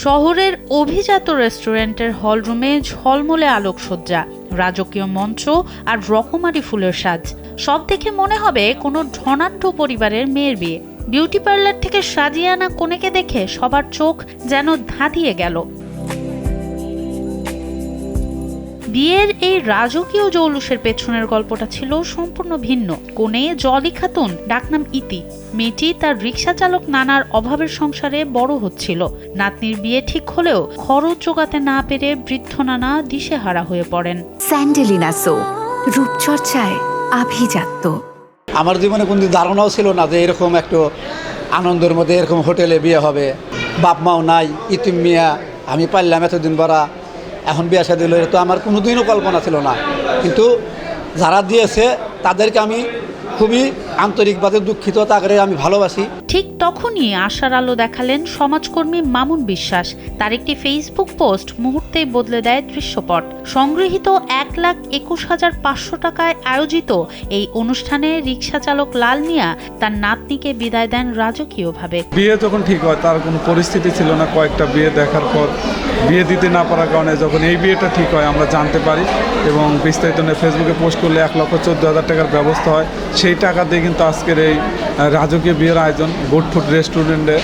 শহরের অভিজাত রেস্টুরেন্টের হলরুমে ঝলমলে আলোকসজ্জা, রাজকীয় মঞ্চ আর রকমারি ফুলের সাজ। সব দেখে মনে হবে কোনো ধনাঢ্য পরিবারের মেয়ের বিয়ে। বিউটি পার্লার থেকে সাজিয়ে আনা কনেকে দেখে সবার চোখ যেন ধাঁধিয়ে গেল। বিয়ের এই রাজকীয় জৌলুসের পেছনের গল্পটা ছিল সম্পূর্ণ ভিন্ন। কনে জলি খাতুন, ডাকনাম ইতি। মেয়েটি তার রিক্সা চালক নানার অভাবের সংসারে বড় হচ্ছিল। নাতনির বিয়ে ঠিক হলেও খরচ জোগাতে না পেরে বৃদ্ধ নানা দিশেহারা হয়ে পড়েন। স্যান্ডেলিনা সো, রূপচর্চায় আভিজাত্য। আমার জীবনে কোনো ধারণাও ছিল না যে এরকম একটু আনন্দের মধ্যে এরকম হোটেলে বিয়ে হবে। বাপ মাও নাই, ইতিম মিয়া, আমি পারলাম এতদিন বড়া, এখন বিয়ে শাদী হলো, তো আমার কোনোদিনও কল্পনা ছিল না। কিন্তু যারা দিয়েছে তাদেরকে আমি খুবই আন্তরিকভাবে দুঃখিত, তাকে আমি ভালোবাসি। ঠিক তখনই আশার আলো দেখালেন সমাজকর্মী মামুন বিশ্বাস। তার একটি ফেসবুক পোস্ট মুহূর্তেই বদলে দেয় দৃশ্যপট। সংগৃহীত 1,21,500 টাকায় আয়োজিত এই অনুষ্ঠানে রিক্সা চালক লাল মিয়া তার নাতনিকে বিদায় দেন রাজকীয়ভাবে। বিয়ে যখন ঠিক হয় তার কোনো পরিস্থিতি ছিল না। কয়েকটা বিয়ে দেখার পর বিয়ে দিতে না পারার কারণে যখন এই বিয়েটা ঠিক হয় আমরা জানতে পারি এবং বিস্তারিত ফেসবুকে পোস্ট করলে 1,14,000 টাকার ব্যবস্থা হয়। সেই টাকা দিয়ে কিন্তু আজকের এই রাজকীয় বিয়ের আয়োজন গুড ফুড রেস্টুরেন্টে।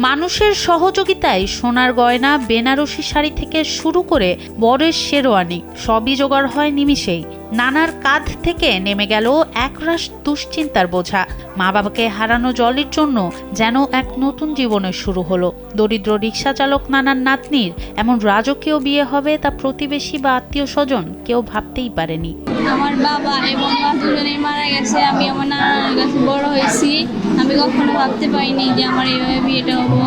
মানুষের সহযোগিতায় সোনার গয়না, বেনারসি শাড়ি থেকে শুরু করে বরের শেরওয়ানি সবই জোগাড় হয় নিমিষেই। নানার কাঁধ থেকে নেমে গেল একরাশ দুশ্চিন্তার বোঝা। মা বাবাকে হারানো জলির জন্য যেন এক নতুন জীবনের শুরু হলো। দরিদ্র রিক্সা চালক নানার নাতনির এমন রাজকীয় বিয়ে হবে তা প্রতিবেশী বা আত্মীয় স্বজন কেউ ভাবতেই পারেনি। আমার বাবা এবং মা দুজনেই মারা গেছে। আমি আমার নানার কাছে বড় হয়েছি। আমি কখনো ভাবতে পারিনি যে আমার এইভাবে বিয়েটা হবো।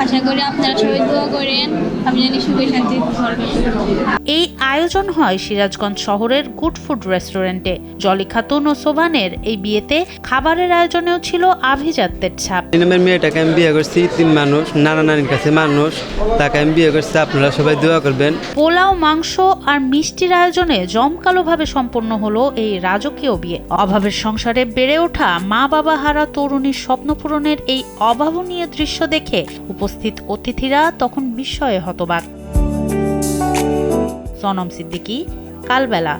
আশা করি আপনারা সবাই দোয়া করেন, আমি জানি সুখে শান্তি ঘর করতে পারবো। এই আয়োজন হয় সিরাজগঞ্জ শহরের গুড ফুড রেস্টুরেন্টে। জলি খাতুন ও সোবানের এই বিয়েতে খাবারের আয়োজনেও ছিল আভিজাত্যের ছাপ। মেয়েটাকে আমি বিয়ে করছি, 3 মানুষ, নানা নানির কাছে মানুষ, তাকে আমি বিয়ে করছি। আপনারা সবাই দোয়া করবেন। পোলাও, মাংস আর মিষ্টির আয়োজনে জমকালোভাবে সম্পন্ন হলো এই রাজকীয় বিয়ে। অভাবের সংসারে বেড়ে ওঠা মা বাবা হারা তরুণীর স্বপ্ন পূরণের এই অভাবনীয় দৃশ্য দেখে উপস্থিত অতিথিরা তখন বিস্ময়ে হতবাক। সনম সিদ্দিকী, কালবেলা।